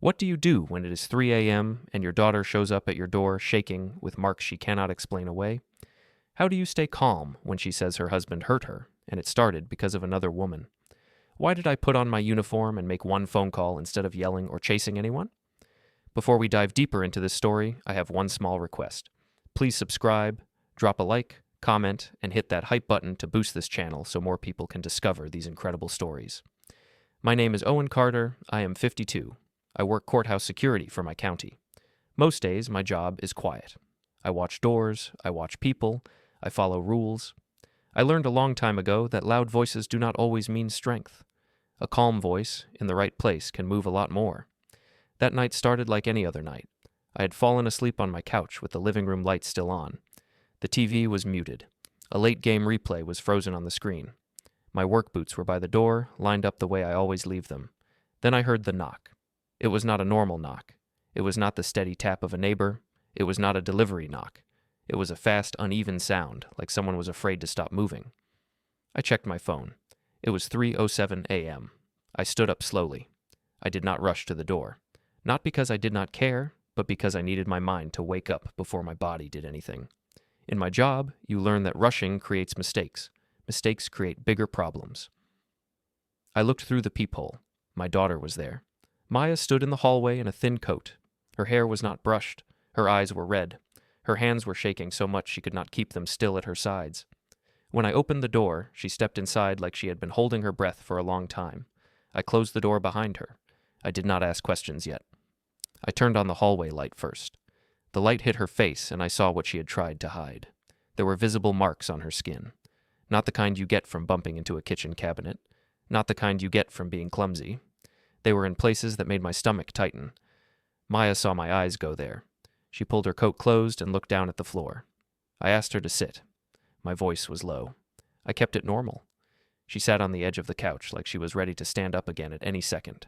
What do you do when it is 3 a.m. and your daughter shows up at your door shaking with marks she cannot explain away? How do you stay calm when she says her husband hurt her and it started because of another woman? Why did I put on my uniform and make one phone call instead of yelling or chasing anyone? Before we dive deeper into this story, I have one small request. Please subscribe, drop a like, comment, and hit that hype button to boost this channel so more people can discover these incredible stories. My name is Owen Carter. I am 52. I work courthouse security for my county. Most days, my job is quiet. I watch doors, I watch people, I follow rules. I learned a long time ago that loud voices do not always mean strength. A calm voice, in the right place, can move a lot more. That night started like any other night. I had fallen asleep on my couch with the living room lights still on. The TV was muted. A late game replay was frozen on the screen. My work boots were by the door, lined up the way I always leave them. Then I heard the knock. It was not a normal knock. It was not the steady tap of a neighbor. It was not a delivery knock. It was a fast, uneven sound, like someone was afraid to stop moving. I checked my phone. It was 3:07 a.m. I stood up slowly. I did not rush to the door. Not because I did not care, but because I needed my mind to wake up before my body did anything. In my job, you learn that rushing creates mistakes. Mistakes create bigger problems. I looked through the peephole. My daughter was there. Maya stood in the hallway in a thin coat. Her hair was not brushed. Her eyes were red. Her hands were shaking so much she could not keep them still at her sides. When I opened the door, she stepped inside like she had been holding her breath for a long time. I closed the door behind her. I did not ask questions yet. I turned on the hallway light first. The light hit her face, and I saw what she had tried to hide. There were visible marks on her skin. Not the kind you get from bumping into a kitchen cabinet. Not the kind you get from being clumsy. They were in places that made my stomach tighten. Maya saw my eyes go there. She pulled her coat closed and looked down at the floor. I asked her to sit. My voice was low. I kept it normal. She sat on the edge of the couch like she was ready to stand up again at any second.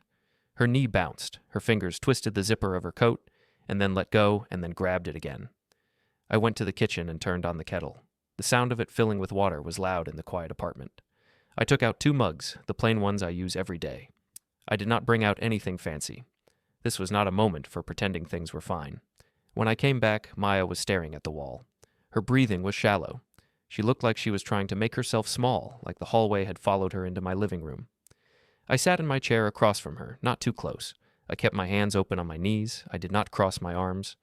Her knee bounced. Her fingers twisted the zipper of her coat, and then let go, and then grabbed it again. I went to the kitchen and turned on the kettle. The sound of it filling with water was loud in the quiet apartment. I took out 2 mugs, the plain ones I use every day. I did not bring out anything fancy. This was not a moment for pretending things were fine. When I came back, Maya was staring at the wall. Her breathing was shallow. She looked like she was trying to make herself small, like the hallway had followed her into my living room. I sat in my chair across from her, not too close. I kept my hands open on my knees. I did not cross my arms.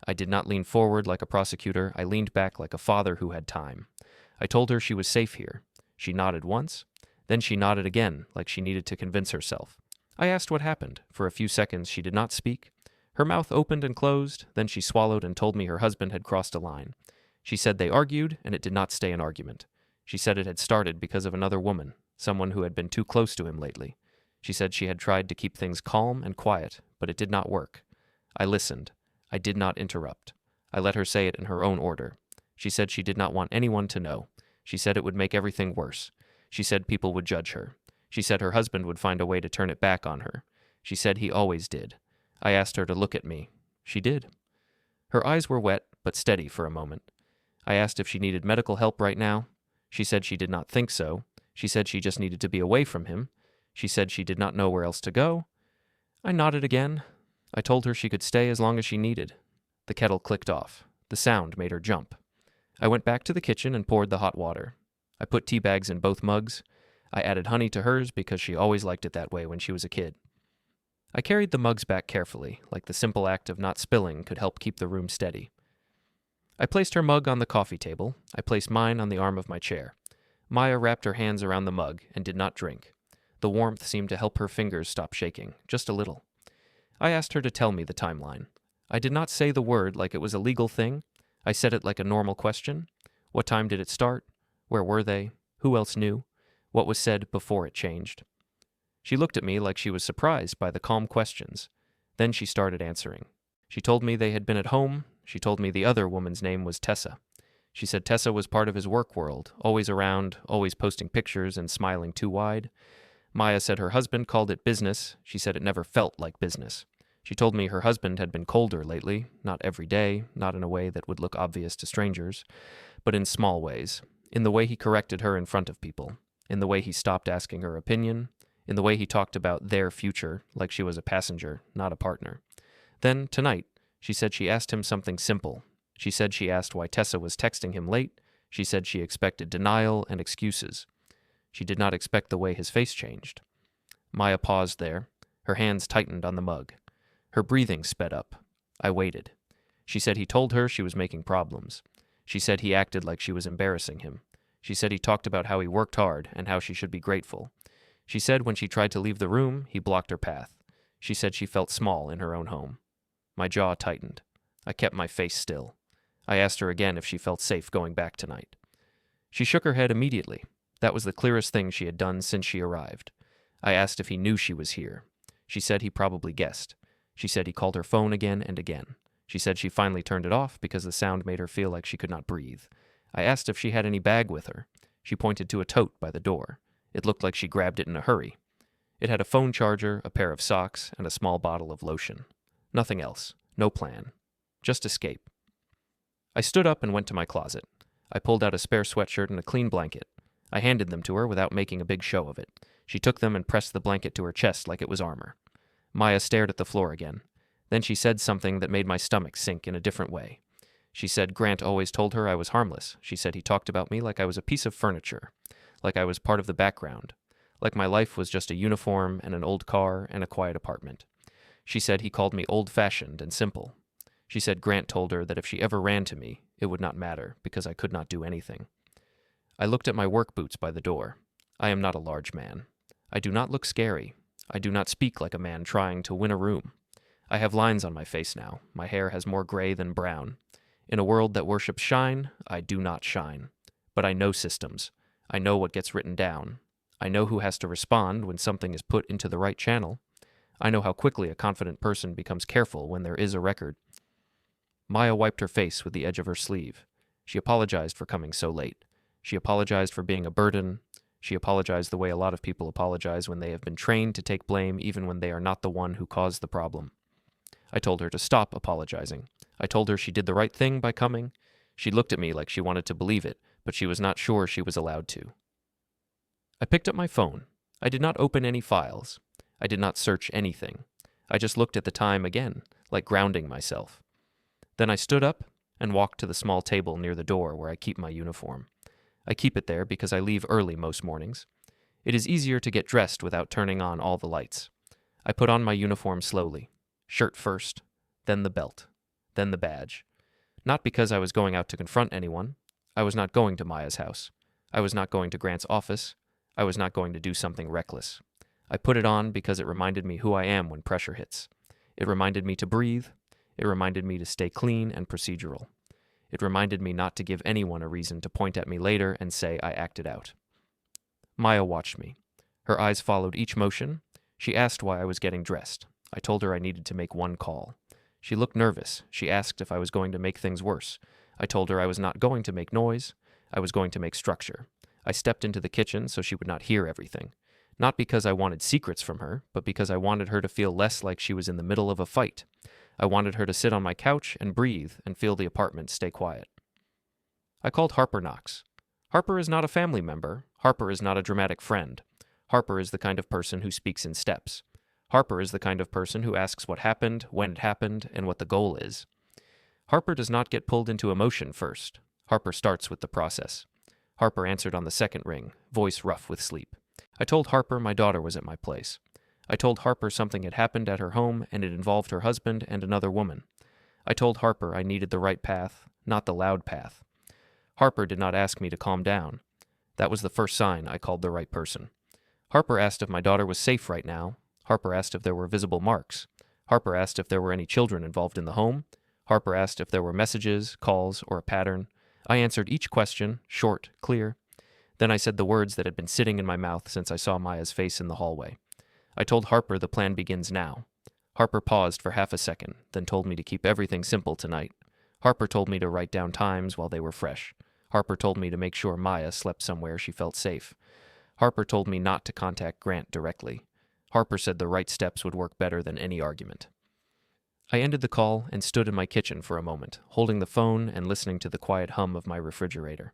I did not lean forward like a prosecutor. I leaned back like a father who had time. I told her she was safe here. She nodded once. Then she nodded again, like she needed to convince herself. I asked what happened. For a few seconds, she did not speak. Her mouth opened and closed. Then she swallowed and told me her husband had crossed a line. She said they argued, and it did not stay an argument. She said it had started because of another woman, someone who had been too close to him lately. She said she had tried to keep things calm and quiet, but it did not work. I listened. I did not interrupt. I let her say it in her own order. She said she did not want anyone to know. She said it would make everything worse. She said people would judge her. She said her husband would find a way to turn it back on her. She said he always did. I asked her to look at me. She did. Her eyes were wet, but steady for a moment. I asked if she needed medical help right now. She said she did not think so. She said she just needed to be away from him. She said she did not know where else to go. I nodded again. I told her she could stay as long as she needed. The kettle clicked off. The sound made her jump. I went back to the kitchen and poured the hot water. I put tea bags in both mugs. I added honey to hers because she always liked it that way when she was a kid. I carried the mugs back carefully, like the simple act of not spilling could help keep the room steady. I placed her mug on the coffee table. I placed mine on the arm of my chair. Maya wrapped her hands around the mug and did not drink. The warmth seemed to help her fingers stop shaking, just a little. I asked her to tell me the timeline. I did not say the word like it was a legal thing. I said it like a normal question. What time did it start? Where were they? Who else knew? What was said before it changed? She looked at me like she was surprised by the calm questions. Then she started answering. She told me they had been at home. She told me the other woman's name was Tessa. She said Tessa was part of his work world, always around, always posting pictures and smiling too wide. Maya said her husband called it business. She said it never felt like business. She told me her husband had been colder lately, not every day, not in a way that would look obvious to strangers, but in small ways, in the way he corrected her in front of people, in the way he stopped asking her opinion, in the way he talked about their future like she was a passenger, not a partner. Then, tonight, she said she asked him something simple. She said she asked why Tessa was texting him late. She said she expected denial and excuses. She did not expect the way his face changed. Maya paused there. Her hands tightened on the mug. Her breathing sped up. I waited. She said he told her she was making problems. She said he acted like she was embarrassing him. She said he talked about how he worked hard and how she should be grateful. She said when she tried to leave the room, he blocked her path. She said she felt small in her own home. My jaw tightened. I kept my face still. I asked her again if she felt safe going back tonight. She shook her head immediately. That was the clearest thing she had done since she arrived. I asked if he knew she was here. She said he probably guessed. She said he called her phone again and again. She said she finally turned it off because the sound made her feel like she could not breathe. I asked if she had any bag with her. She pointed to a tote by the door. It looked like she grabbed it in a hurry. It had a phone charger, a pair of socks, and a small bottle of lotion. Nothing else. No plan. Just escape. I stood up and went to my closet. I pulled out a spare sweatshirt and a clean blanket. I handed them to her without making a big show of it. She took them and pressed the blanket to her chest like it was armor. Maya stared at the floor again. Then she said something that made my stomach sink in a different way. She said Grant always told her I was harmless. She said he talked about me like I was a piece of furniture, like I was part of the background, like my life was just a uniform and an old car and a quiet apartment. She said he called me old-fashioned and simple. She said Grant told her that if she ever ran to me, it would not matter because I could not do anything. I looked at my work boots by the door. I am not a large man. I do not look scary. I do not speak like a man trying to win a room. I have lines on my face now. My hair has more gray than brown. In a world that worships shine, I do not shine. But I know systems. I know what gets written down. I know who has to respond when something is put into the right channel. I know how quickly a confident person becomes careful when there is a record. Maya wiped her face with the edge of her sleeve. She apologized for coming so late. She apologized for being a burden. She apologized the way a lot of people apologize when they have been trained to take blame even when they are not the one who caused the problem. I told her to stop apologizing. I told her she did the right thing by coming. She looked at me like she wanted to believe it, but she was not sure she was allowed to. I picked up my phone. I did not open any files. I did not search anything. I just looked at the time again, like grounding myself. Then I stood up and walked to the small table near the door where I keep my uniform. I keep it there because I leave early most mornings. It is easier to get dressed without turning on all the lights. I put on my uniform slowly. Shirt first, then the belt, then the badge. Not because I was going out to confront anyone. I was not going to Maya's house. I was not going to Grant's office. I was not going to do something reckless. I put it on because it reminded me who I am when pressure hits. It reminded me to breathe. It reminded me to stay clean and procedural. It reminded me not to give anyone a reason to point at me later and say I acted out. Maya watched me. Her eyes followed each motion. She asked why I was getting dressed. I told her I needed to make one call. She looked nervous. She asked if I was going to make things worse. I told her I was not going to make noise. I was going to make structure. I stepped into the kitchen so she would not hear everything. Not because I wanted secrets from her, but because I wanted her to feel less like she was in the middle of a fight. I wanted her to sit on my couch and breathe and feel the apartment stay quiet. I called Harper Knox. Harper is not a family member. Harper is not a dramatic friend. Harper is the kind of person who speaks in steps. Harper is the kind of person who asks what happened, when it happened, and what the goal is. Harper does not get pulled into emotion first. Harper starts with the process. Harper answered on the second ring, voice rough with sleep. I told Harper my daughter was at my place. I told Harper something had happened at her home and it involved her husband and another woman. I told Harper I needed the right path, not the loud path. Harper did not ask me to calm down. That was the first sign I called the right person. Harper asked if my daughter was safe right now. Harper asked if there were visible marks. Harper asked if there were any children involved in the home. Harper asked if there were messages, calls, or a pattern. I answered each question, short, clear. Then I said the words that had been sitting in my mouth since I saw Maya's face in the hallway. I told Harper the plan begins now. Harper paused for half a second, then told me to keep everything simple tonight. Harper told me to write down times while they were fresh. Harper told me to make sure Maya slept somewhere she felt safe. Harper told me not to contact Grant directly. Harper said the right steps would work better than any argument. I ended the call and stood in my kitchen for a moment, holding the phone and listening to the quiet hum of my refrigerator.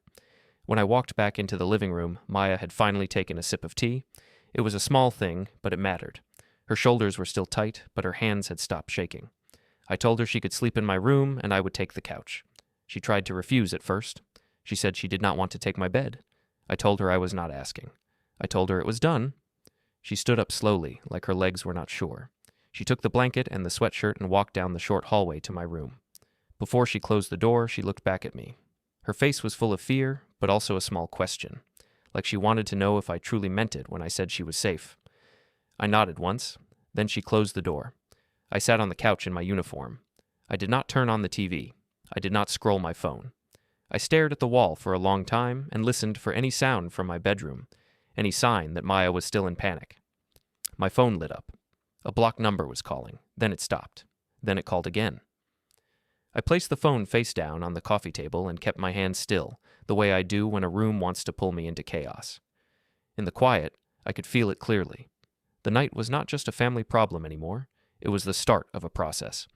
When I walked back into the living room, Maya had finally taken a sip of tea. It was a small thing, but it mattered. Her shoulders were still tight, but her hands had stopped shaking. I told her she could sleep in my room and I would take the couch. She tried to refuse at first. She said she did not want to take my bed. I told her I was not asking. I told her it was done. She stood up slowly, like her legs were not sure. She took the blanket and the sweatshirt and walked down the short hallway to my room. Before she closed the door, she looked back at me. Her face was full of fear, but also a small question, like she wanted to know if I truly meant it when I said she was safe. I nodded once, then she closed the door. I sat on the couch in my uniform. I did not turn on the TV. I did not scroll my phone. I stared at the wall for a long time and listened for any sound from my bedroom, any sign that Maya was still in panic. My phone lit up. A blocked number was calling. Then it stopped. Then it called again. I placed the phone face down on the coffee table and kept my hands still, the way I do when a room wants to pull me into chaos. In the quiet, I could feel it clearly. The night was not just a family problem anymore. It was the start of a process.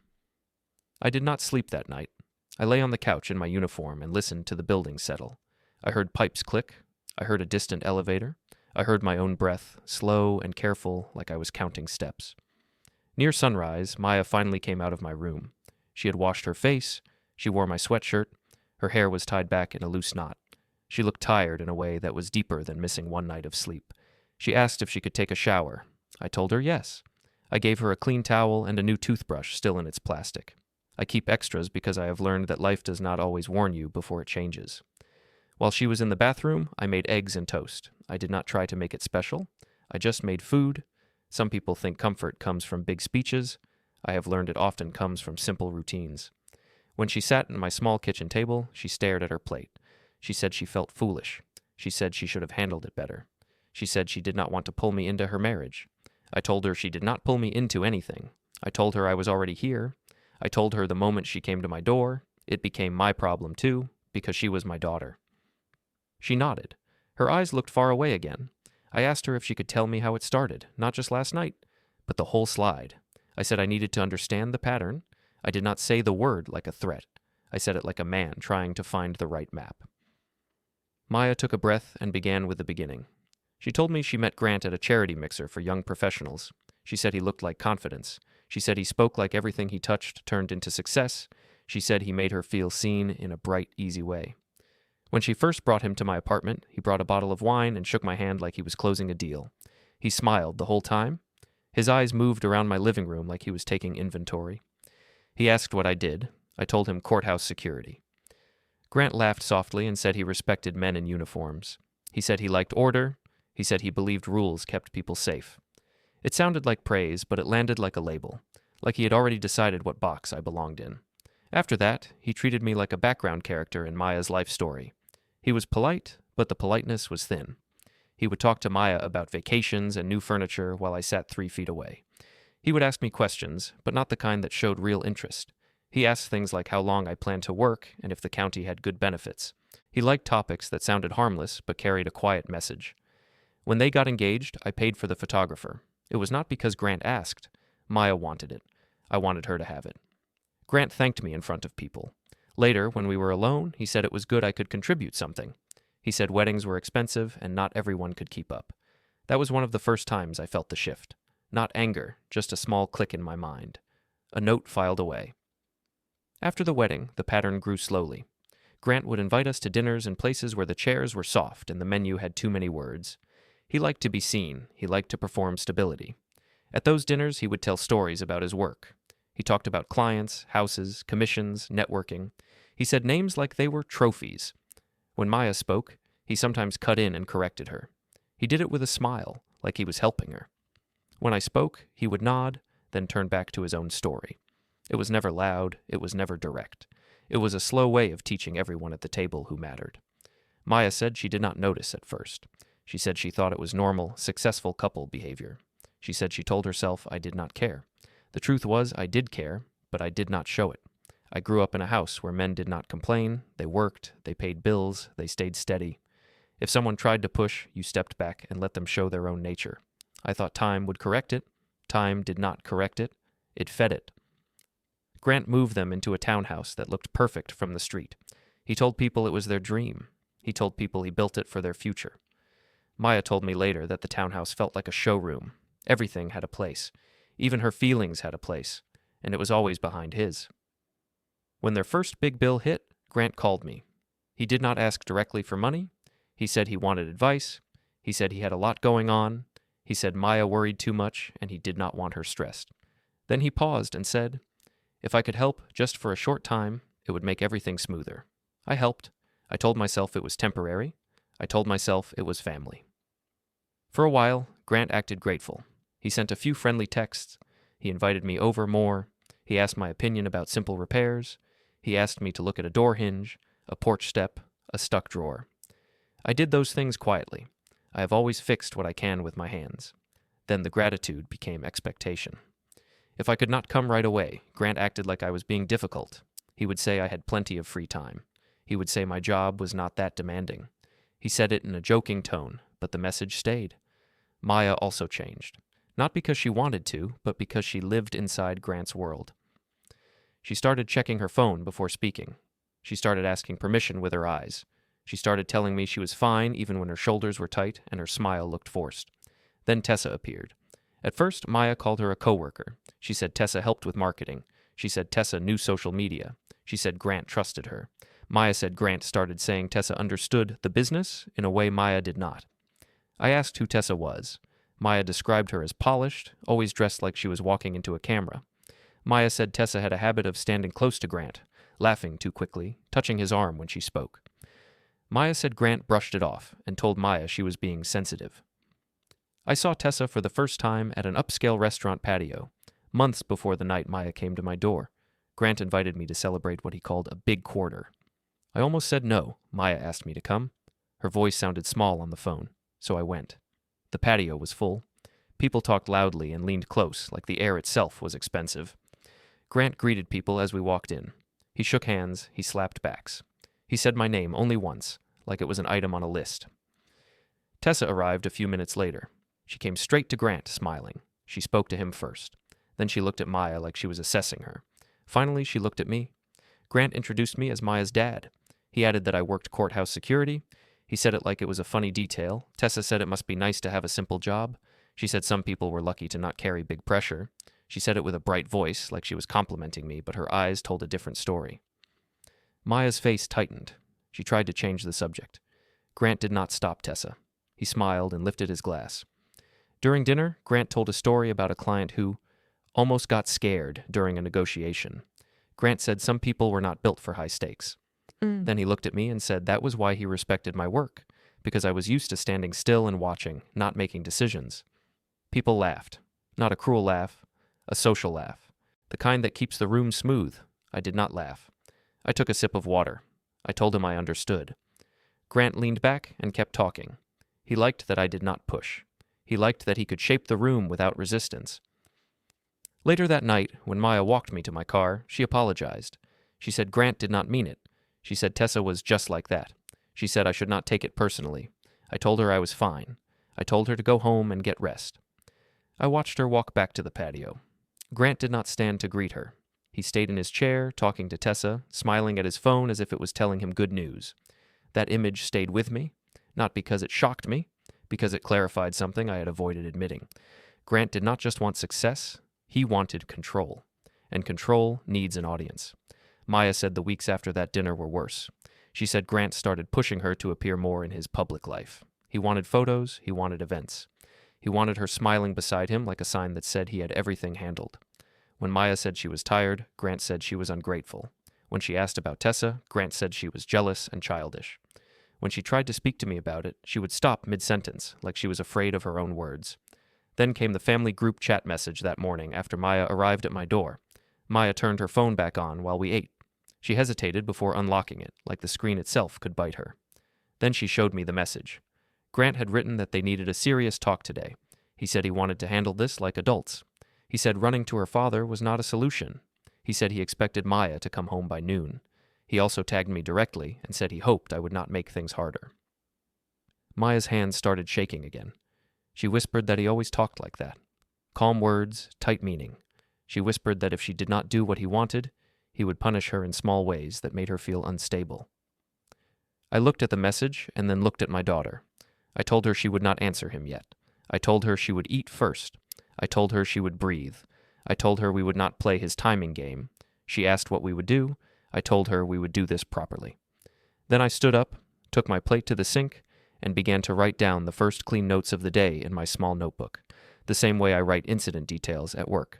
I did not sleep that night. I lay on the couch in my uniform and listened to the building settle. I heard pipes click. I heard a distant elevator. I heard my own breath, slow and careful, like I was counting steps. Near sunrise, Maya finally came out of my room. She had washed her face. She wore my sweatshirt. Her hair was tied back in a loose knot. She looked tired in a way that was deeper than missing one night of sleep. She asked if she could take a shower. I told her yes. I gave her a clean towel and a new toothbrush still in its plastic. I keep extras because I have learned that life does not always warn you before it changes. While she was in the bathroom, I made eggs and toast. I did not try to make it special. I just made food. Some people think comfort comes from big speeches. I have learned it often comes from simple routines. When she sat at my small kitchen table, she stared at her plate. She said she felt foolish. She said she should have handled it better. She said she did not want to pull me into her marriage. I told her she did not pull me into anything. I told her I was already here. I told her the moment she came to my door, it became my problem too, because she was my daughter. She nodded. Her eyes looked far away again. I asked her if she could tell me how it started, not just last night, but the whole slide. I said I needed to understand the pattern. I did not say the word like a threat. I said it like a man trying to find the right map. Maya took a breath and began with the beginning. She told me she met Grant at a charity mixer for young professionals. She said he looked like confidence. She said he spoke like everything he touched turned into success. She said he made her feel seen in a bright, easy way. When she first brought him to my apartment, he brought a bottle of wine and shook my hand like he was closing a deal. He smiled the whole time. His eyes moved around my living room like he was taking inventory. He asked what I did. I told him courthouse security. Grant laughed softly and said he respected men in uniforms. He said he liked order. He said he believed rules kept people safe. It sounded like praise, but it landed like a label, like he had already decided what box I belonged in. After that, he treated me like a background character in Maya's life story. He was polite, but the politeness was thin. He would talk to Maya about vacations and new furniture while I sat 3 feet away. He would ask me questions, but not the kind that showed real interest. He asked things like how long I planned to work and if the county had good benefits. He liked topics that sounded harmless but carried a quiet message. When they got engaged, I paid for the photographer. It was not because Grant asked. Maya wanted it. I wanted her to have it. Grant thanked me in front of people. Later, when we were alone, he said it was good I could contribute something. He said weddings were expensive and not everyone could keep up. That was one of the first times I felt the shift. Not anger, just a small click in my mind. A note filed away. After the wedding, the pattern grew slowly. Grant would invite us to dinners in places where the chairs were soft and the menu had too many words. He liked to be seen. He liked to perform stability. At those dinners, he would tell stories about his work. He talked about clients, houses, commissions, networking. He said names like they were trophies. When Maya spoke, he sometimes cut in and corrected her. He did it with a smile, like he was helping her. When I spoke, he would nod, then turn back to his own story. It was never loud. It was never direct. It was a slow way of teaching everyone at the table who mattered. Maya said she did not notice at first. She said she thought it was normal, successful couple behavior. She said she told herself I did not care. The truth was I did care, but I did not show it. I grew up in a house where men did not complain. They worked, they paid bills, they stayed steady. If someone tried to push, you stepped back and let them show their own nature. I thought time would correct it. Time did not correct it. It fed it. Grant moved them into a townhouse that looked perfect from the street. He told people it was their dream. He told people he built it for their future. Maya told me later that the townhouse felt like a showroom. Everything had a place. Even her feelings had a place, and it was always behind his. When their first big bill hit, Grant called me. He did not ask directly for money. He said he wanted advice. He said he had a lot going on. He said Maya worried too much, and he did not want her stressed. Then he paused and said, "If I could help just for a short time, it would make everything smoother." I helped. I told myself it was temporary. I told myself it was family. For a while, Grant acted grateful. He sent a few friendly texts. He invited me over more. He asked my opinion about simple repairs. He asked me to look at a door hinge, a porch step, a stuck drawer. I did those things quietly. I have always fixed what I can with my hands. Then the gratitude became expectation. If I could not come right away, Grant acted like I was being difficult. He would say I had plenty of free time. He would say my job was not that demanding. He said it in a joking tone, but the message stayed. Maya also changed. Not because she wanted to, but because she lived inside Grant's world. She started checking her phone before speaking. She started asking permission with her eyes. She started telling me she was fine even when her shoulders were tight and her smile looked forced. Then Tessa appeared. At first, Maya called her a coworker. She said Tessa helped with marketing. She said Tessa knew social media. She said Grant trusted her. Maya said Grant started saying Tessa understood the business in a way Maya did not. I asked who Tessa was. Maya described her as polished, always dressed like she was walking into a camera. Maya said Tessa had a habit of standing close to Grant, laughing too quickly, touching his arm when she spoke. Maya said Grant brushed it off and told Maya she was being sensitive. I saw Tessa for the first time at an upscale restaurant patio, months before the night Maya came to my door. Grant invited me to celebrate what he called a big quarter. I almost said no. Maya asked me to come. Her voice sounded small on the phone, so I went. The patio was full. People talked loudly and leaned close, like the air itself was expensive. Grant greeted people as we walked in. He shook hands, he slapped backs. He said my name only once, like it was an item on a list. Tessa arrived a few minutes later. She came straight to Grant, smiling. She spoke to him first. Then she looked at Maya like she was assessing her. Finally, she looked at me. Grant introduced me as Maya's dad. He added that I worked courthouse security. He said it like it was a funny detail. Tessa said it must be nice to have a simple job. She said some people were lucky to not carry big pressure. She said it with a bright voice, like she was complimenting me, but her eyes told a different story. Maya's face tightened. She tried to change the subject. Grant did not stop Tessa. He smiled and lifted his glass. During dinner, Grant told a story about a client who almost got scared during a negotiation. Grant said some people were not built for high stakes. Then he looked at me and said that was why he respected my work, because I was used to standing still and watching, not making decisions. People laughed. Not a cruel laugh, a social laugh. The kind that keeps the room smooth. I did not laugh. I took a sip of water. I told him I understood. Grant leaned back and kept talking. He liked that I did not push. He liked that he could shape the room without resistance. Later that night, when Maya walked me to my car, she apologized. She said Grant did not mean it. She said Tessa was just like that. She said I should not take it personally. I told her I was fine. I told her to go home and get rest. I watched her walk back to the patio. Grant did not stand to greet her. He stayed in his chair, talking to Tessa, smiling at his phone as if it was telling him good news. That image stayed with me, not because it shocked me, because it clarified something I had avoided admitting. Grant did not just want success, he wanted control. And control needs an audience. Maya said the weeks after that dinner were worse. She said Grant started pushing her to appear more in his public life. He wanted photos, he wanted events. He wanted her smiling beside him like a sign that said he had everything handled. When Maya said she was tired, Grant said she was ungrateful. When she asked about Tessa, Grant said she was jealous and childish. When she tried to speak to me about it, she would stop mid-sentence, like she was afraid of her own words. Then came the family group chat message that morning after Maya arrived at my door. Maya turned her phone back on while we ate. She hesitated before unlocking it, like the screen itself could bite her. Then she showed me the message. Grant had written that they needed a serious talk today. He said he wanted to handle this like adults. He said running to her father was not a solution. He said he expected Maya to come home by noon. He also tagged me directly and said he hoped I would not make things harder. Maya's hands started shaking again. She whispered that he always talked like that. Calm words, tight meaning. She whispered that if she did not do what he wanted, he would punish her in small ways that made her feel unstable. I looked at the message and then looked at my daughter. I told her she would not answer him yet. I told her she would eat first. I told her she would breathe. I told her we would not play his timing game. She asked what we would do. I told her we would do this properly. Then I stood up, took my plate to the sink, and began to write down the first clean notes of the day in my small notebook, the same way I write incident details at work.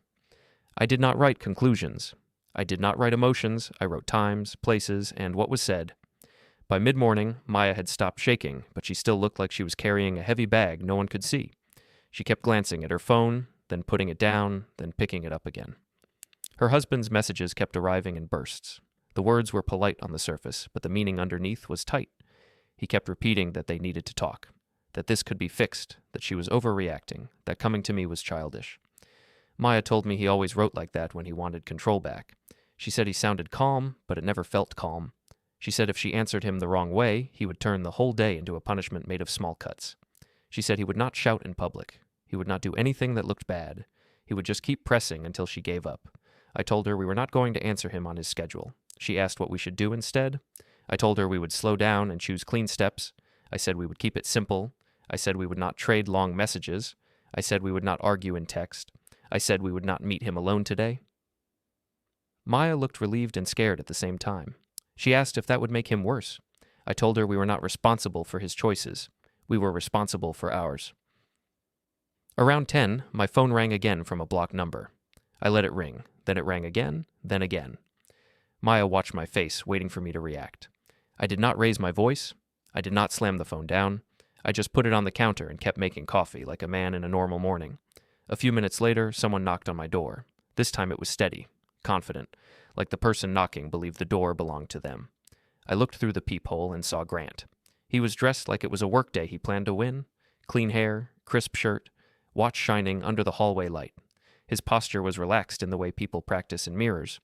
I did not write conclusions. I did not write emotions. I wrote times, places, and what was said. By mid-morning, Maya had stopped shaking, but she still looked like she was carrying a heavy bag no one could see. She kept glancing at her phone, then putting it down, then picking it up again. Her husband's messages kept arriving in bursts. The words were polite on the surface, but the meaning underneath was tight. He kept repeating that they needed to talk, that this could be fixed, that she was overreacting, that coming to me was childish. Maya told me he always wrote like that when he wanted control back. She said he sounded calm, but it never felt calm. She said if she answered him the wrong way, he would turn the whole day into a punishment made of small cuts. She said he would not shout in public. He would not do anything that looked bad. He would just keep pressing until she gave up. I told her we were not going to answer him on his schedule. She asked what we should do instead. I told her we would slow down and choose clean steps. I said we would keep it simple. I said we would not trade long messages. I said we would not argue in text. I said we would not meet him alone today. Maya looked relieved and scared at the same time. She asked if that would make him worse. I told her we were not responsible for his choices. We were responsible for ours. Around 10, my phone rang again from a blocked number. I let it ring. Then it rang again, then again. Maya watched my face, waiting for me to react. I did not raise my voice. I did not slam the phone down. I just put it on the counter and kept making coffee like a man in a normal morning. A few minutes later, someone knocked on my door. This time it was steady, confident, like the person knocking believed the door belonged to them. I looked through the peephole and saw Grant. He was dressed like it was a workday he planned to win. Clean hair, crisp shirt, watch shining under the hallway light. His posture was relaxed in the way people practice in mirrors.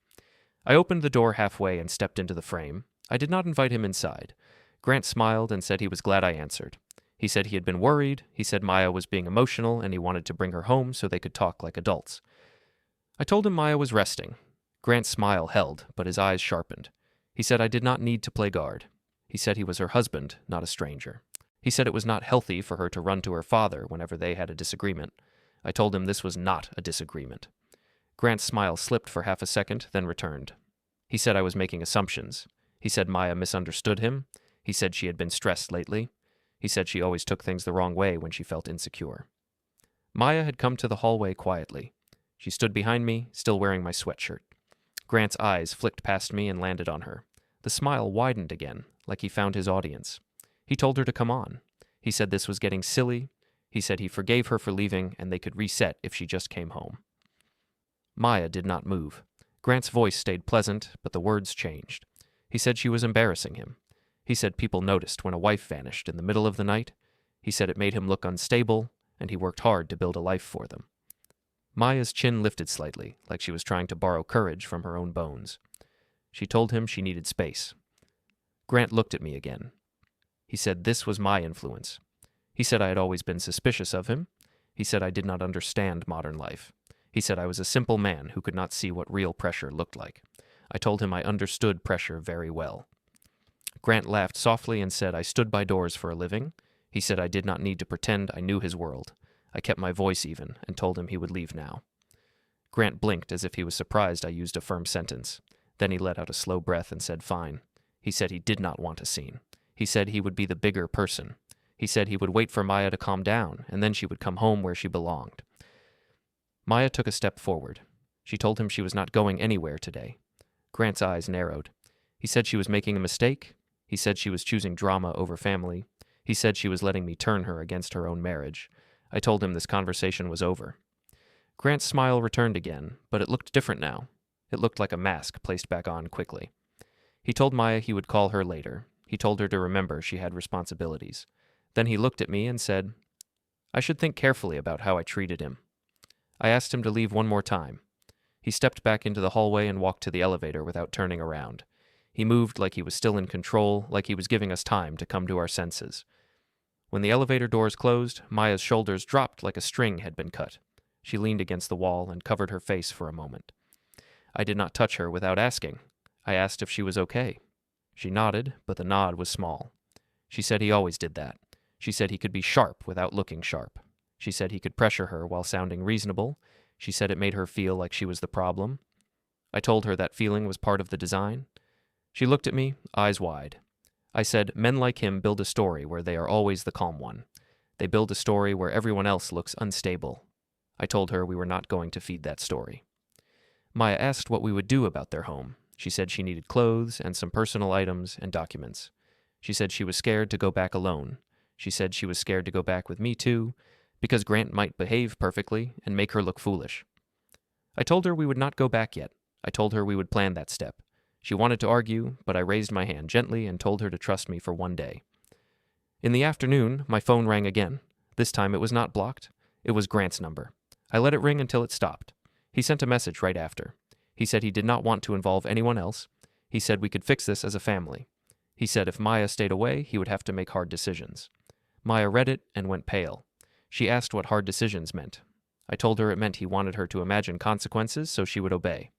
I opened the door halfway and stepped into the frame. I did not invite him inside. Grant smiled and said he was glad I answered. He said he had been worried. He said Maya was being emotional and he wanted to bring her home so they could talk like adults. I told him Maya was resting. Grant's smile held, but his eyes sharpened. He said I did not need to play guard. He said he was her husband, not a stranger. He said it was not healthy for her to run to her father whenever they had a disagreement. I told him this was not a disagreement. Grant's smile slipped for half a second, then returned. He said I was making assumptions. He said Maya misunderstood him. He said she had been stressed lately. He said she always took things the wrong way when she felt insecure. Maya had come to the hallway quietly. She stood behind me, still wearing my sweatshirt. Grant's eyes flicked past me and landed on her. The smile widened again, like he found his audience. He told her to come on. He said this was getting silly. He said he forgave her for leaving and they could reset if she just came home. Maya did not move. Grant's voice stayed pleasant, but the words changed. He said she was embarrassing him. He said people noticed when a wife vanished in the middle of the night. He said it made him look unstable, and he worked hard to build a life for them. Maya's chin lifted slightly, like she was trying to borrow courage from her own bones. She told him she needed space. Grant looked at me again. He said this was my influence. He said I had always been suspicious of him. He said I did not understand modern life. He said I was a simple man who could not see what real pressure looked like. I told him I understood pressure very well. Grant laughed softly and said I stood by doors for a living. He said I did not need to pretend I knew his world. I kept my voice even and told him he would leave now. Grant blinked as if he was surprised I used a firm sentence. Then he let out a slow breath and said fine. He said he did not want a scene. He said he would be the bigger person. He said he would wait for Maya to calm down, and then she would come home where she belonged. Maya took a step forward. She told him she was not going anywhere today. Grant's eyes narrowed. He said she was making a mistake. He said she was choosing drama over family. He said she was letting me turn her against her own marriage. I told him this conversation was over. Grant's smile returned again, but it looked different now. It looked like a mask placed back on quickly. He told Maya he would call her later. He told her to remember she had responsibilities. Then he looked at me and said, I should think carefully about how I treated him. I asked him to leave one more time. He stepped back into the hallway and walked to the elevator without turning around. He moved like he was still in control, like he was giving us time to come to our senses. When the elevator doors closed, Maya's shoulders dropped like a string had been cut. She leaned against the wall and covered her face for a moment. I did not touch her without asking. I asked if she was okay. She nodded, but the nod was small. She said he always did that. She said he could be sharp without looking sharp. She said he could pressure her while sounding reasonable. She said it made her feel like she was the problem. I told her that feeling was part of the design. She looked at me, eyes wide. I said, men like him build a story where they are always the calm one. They build a story where everyone else looks unstable. I told her we were not going to feed that story. Maya asked what we would do about their home. She said she needed clothes and some personal items and documents. She said she was scared to go back alone. She said she was scared to go back with me too, because Grant might behave perfectly and make her look foolish. I told her we would not go back yet. I told her we would plan that step. She wanted to argue, but I raised my hand gently and told her to trust me for one day. In the afternoon, my phone rang again. This time it was not blocked. It was Grant's number. I let it ring until it stopped. He sent a message right after. He said he did not want to involve anyone else. He said we could fix this as a family. He said if Maya stayed away, he would have to make hard decisions. Maya read it and went pale. She asked what hard decisions meant. I told her it meant he wanted her to imagine consequences so she would obey.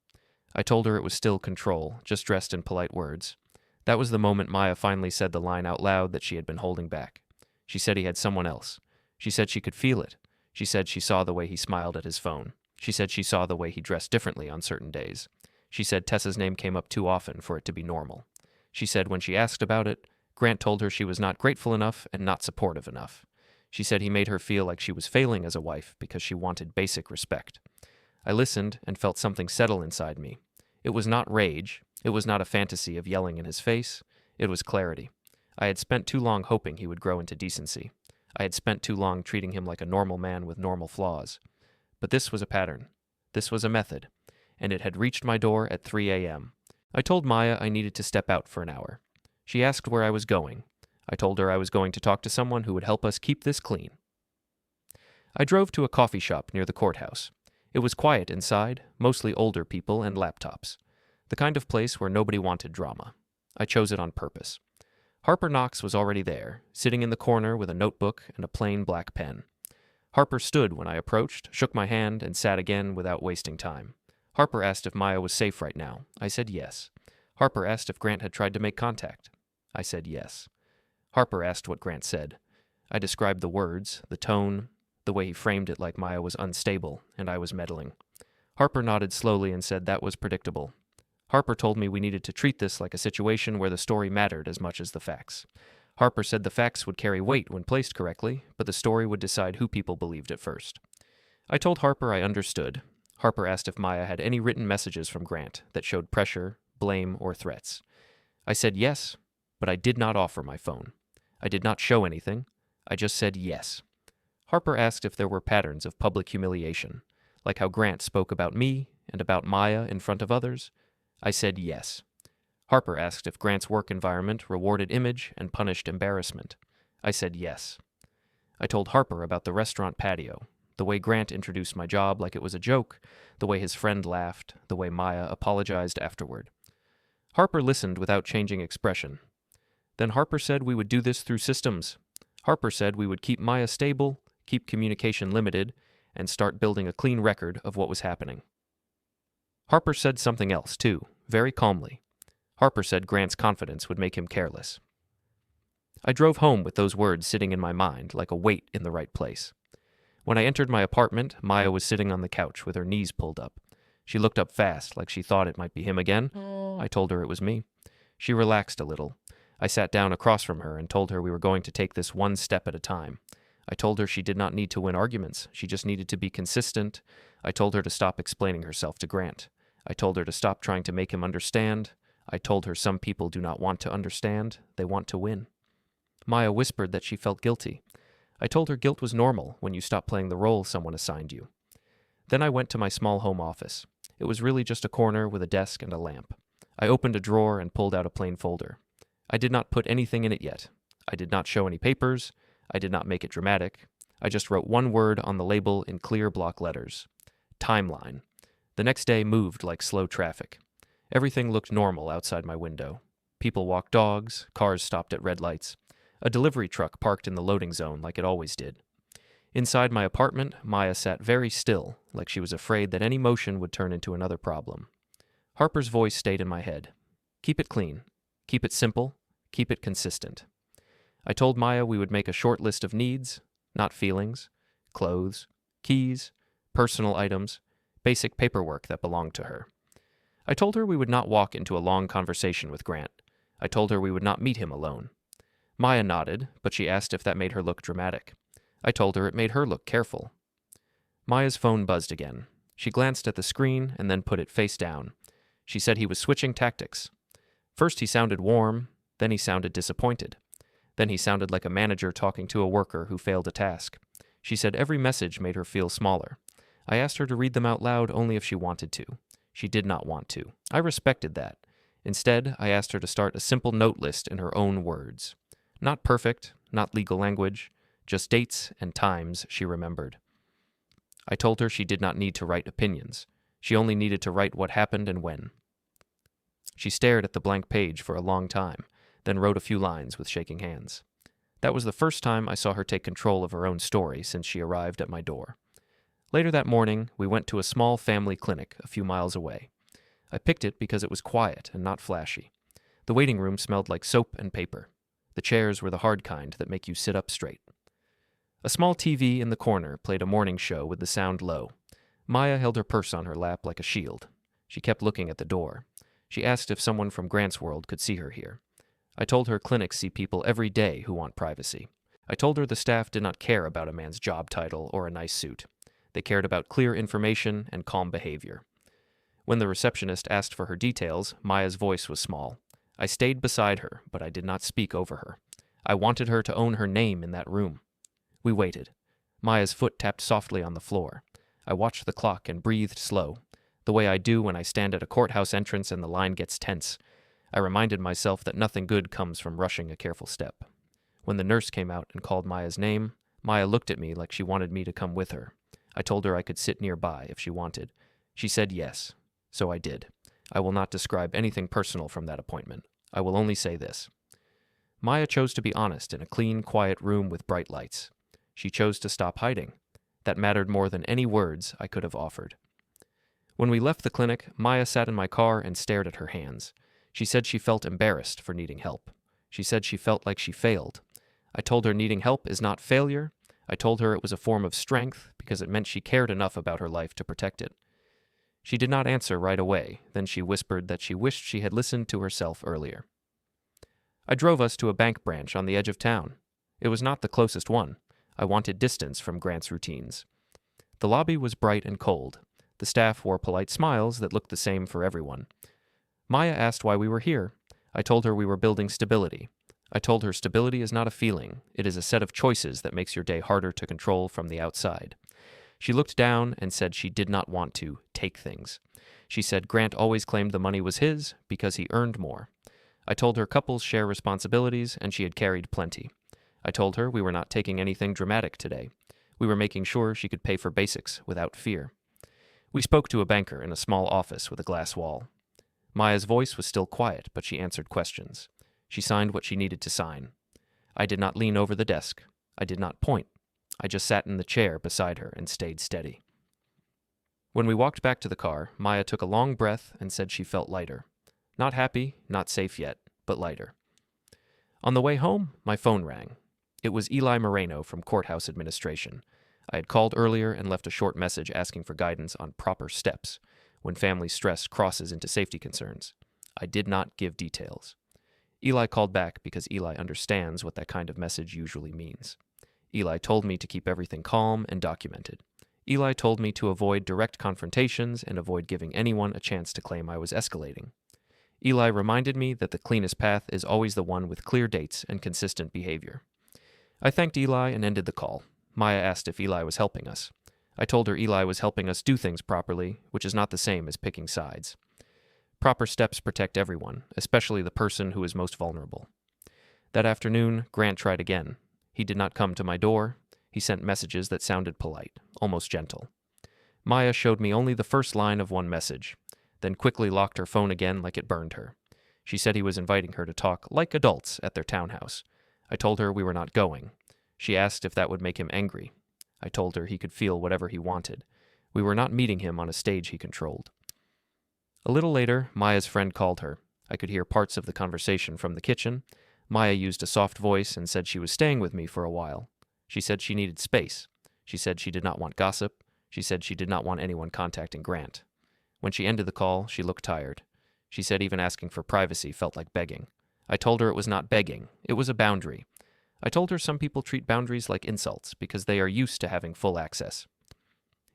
I told her it was still control, just dressed in polite words. That was the moment Maya finally said the line out loud that she had been holding back. She said he had someone else. She said she could feel it. She said she saw the way he smiled at his phone. She said she saw the way he dressed differently on certain days. She said Tessa's name came up too often for it to be normal. She said when she asked about it, Grant told her she was not grateful enough and not supportive enough. She said he made her feel like she was failing as a wife because she wanted basic respect. I listened and felt something settle inside me. It was not rage. It was not a fantasy of yelling in his face. It was clarity. I had spent too long hoping he would grow into decency. I had spent too long treating him like a normal man with normal flaws. But this was a pattern. This was a method. And it had reached my door at 3 a.m. I told Maya I needed to step out for an hour. She asked where I was going. I told her I was going to talk to someone who would help us keep this clean. I drove to a coffee shop near the courthouse. It was quiet inside, mostly older people and laptops. The kind of place where nobody wanted drama. I chose it on purpose. Harper Knox was already there, sitting in the corner with a notebook and a plain black pen. Harper stood when I approached, shook my hand, and sat again without wasting time. Harper asked if Maya was safe right now. I said yes. Harper asked if Grant had tried to make contact. I said yes. Harper asked what Grant said. I described the words, the tone, the way he framed it like Maya was unstable, and I was meddling. Harper nodded slowly and said that was predictable. Harper told me we needed to treat this like a situation where the story mattered as much as the facts. Harper said the facts would carry weight when placed correctly, but the story would decide who people believed at first. I told Harper I understood. Harper asked if Maya had any written messages from Grant that showed pressure, blame, or threats. I said yes, but I did not offer my phone. I did not show anything. I just said yes. Harper asked if there were patterns of public humiliation, like how Grant spoke about me and about Maya in front of others. I said yes. Harper asked if Grant's work environment rewarded image and punished embarrassment. I said yes. I told Harper about the restaurant patio, the way Grant introduced my job like it was a joke, the way his friend laughed, the way Maya apologized afterward. Harper listened without changing expression. Then Harper said we would do this through systems. Harper said we would keep Maya stable, keep communication limited, and start building a clean record of what was happening. Harper said something else, too, very calmly. Harper said Grant's confidence would make him careless. I drove home with those words sitting in my mind like a weight in the right place. When I entered my apartment, Maya was sitting on the couch with her knees pulled up. She looked up fast, like she thought it might be him again. I told her it was me. She relaxed a little. I sat down across from her and told her we were going to take this one step at a time. I told her she did not need to win arguments. She just needed to be consistent. I told her to stop explaining herself to Grant. I told her to stop trying to make him understand. I told her some people do not want to understand. They want to win. Maya whispered that she felt guilty. I told her guilt was normal when you stop playing the role someone assigned you. Then I went to my small home office. It was really just a corner with a desk and a lamp. I opened a drawer and pulled out a plain folder. I did not put anything in it yet. I did not show any papers. I did not make it dramatic. I just wrote one word on the label in clear block letters. Timeline. The next day moved like slow traffic. Everything looked normal outside my window. People walked dogs, cars stopped at red lights. A delivery truck parked in the loading zone like it always did. Inside my apartment, Maya sat very still, like she was afraid that any motion would turn into another problem. Harper's voice stayed in my head. Keep it clean. Keep it simple. Keep it consistent. I told Maya we would make a short list of needs, not feelings, clothes, keys, personal items, basic paperwork that belonged to her. I told her we would not walk into a long conversation with Grant. I told her we would not meet him alone. Maya nodded, but she asked if that made her look dramatic. I told her it made her look careful. Maya's phone buzzed again. She glanced at the screen and then put it face down. She said he was switching tactics. First he sounded warm, then he sounded disappointed. Then he sounded like a manager talking to a worker who failed a task. She said every message made her feel smaller. I asked her to read them out loud only if she wanted to. She did not want to. I respected that. Instead, I asked her to start a simple note list in her own words. Not perfect, not legal language, just dates and times she remembered. I told her she did not need to write opinions. She only needed to write what happened and when. She stared at the blank page for a long time, then wrote a few lines with shaking hands. That was the first time I saw her take control of her own story since she arrived at my door. Later that morning, we went to a small family clinic a few miles away. I picked it because it was quiet and not flashy. The waiting room smelled like soap and paper. The chairs were the hard kind that make you sit up straight. A small TV in the corner played a morning show with the sound low. Maya held her purse on her lap like a shield. She kept looking at the door. She asked if someone from Grant's world could see her here. I told her clinics see people every day who want privacy. I told her the staff did not care about a man's job title or a nice suit. They cared about clear information and calm behavior. When the receptionist asked for her details, Maya's voice was small. I stayed beside her, but I did not speak over her. I wanted her to own her name in that room. We waited. Maya's foot tapped softly on the floor. I watched the clock and breathed slow, the way I do when I stand at a courthouse entrance and the line gets tense. I reminded myself that nothing good comes from rushing a careful step. When the nurse came out and called Maya's name, Maya looked at me like she wanted me to come with her. I told her I could sit nearby if she wanted. She said yes, so I did. I will not describe anything personal from that appointment. I will only say this. Maya chose to be honest in a clean, quiet room with bright lights. She chose to stop hiding. That mattered more than any words I could have offered. When we left the clinic, Maya sat in my car and stared at her hands. She said she felt embarrassed for needing help. She said she felt like she failed. I told her needing help is not failure. I told her it was a form of strength because it meant she cared enough about her life to protect it. She did not answer right away. Then she whispered that she wished she had listened to herself earlier. I drove us to a bank branch on the edge of town. It was not the closest one. I wanted distance from Grant's routines. The lobby was bright and cold. The staff wore polite smiles that looked the same for everyone. Maya asked why we were here. I told her we were building stability. I told her stability is not a feeling. It is a set of choices that makes your day harder to control from the outside. She looked down and said she did not want to take things. She said Grant always claimed the money was his because he earned more. I told her couples share responsibilities and she had carried plenty. I told her we were not taking anything dramatic today. We were making sure she could pay for basics without fear. We spoke to a banker in a small office with a glass wall. Maya's voice was still quiet, but she answered questions. She signed what she needed to sign. I did not lean over the desk. I did not point. I just sat in the chair beside her and stayed steady. When we walked back to the car, Maya took a long breath and said she felt lighter. Not happy, not safe yet, but lighter. On the way home, my phone rang. It was Eli Moreno from Courthouse Administration. I had called earlier and left a short message asking for guidance on proper steps when family stress crosses into safety concerns. I did not give details. Eli called back because Eli understands what that kind of message usually means. Eli told me to keep everything calm and documented. Eli told me to avoid direct confrontations and avoid giving anyone a chance to claim I was escalating. Eli reminded me that the cleanest path is always the one with clear dates and consistent behavior. I thanked Eli and ended the call. Maya asked if Eli was helping us. I told her Eli was helping us do things properly, which is not the same as picking sides. Proper steps protect everyone, especially the person who is most vulnerable. That afternoon, Grant tried again. He did not come to my door. He sent messages that sounded polite, almost gentle. Maya showed me only the first line of one message, then quickly locked her phone again like it burned her. She said he was inviting her to talk like adults at their townhouse. I told her we were not going. She asked if that would make him angry. I told her he could feel whatever he wanted. We were not meeting him on a stage he controlled. A little later, Maya's friend called her. I could hear parts of the conversation from the kitchen. Maya used a soft voice and said she was staying with me for a while. She said she needed space. She said she did not want gossip. She said she did not want anyone contacting Grant. When she ended the call, she looked tired. She said even asking for privacy felt like begging. I told her it was not begging. It was a boundary. I told her some people treat boundaries like insults because they are used to having full access.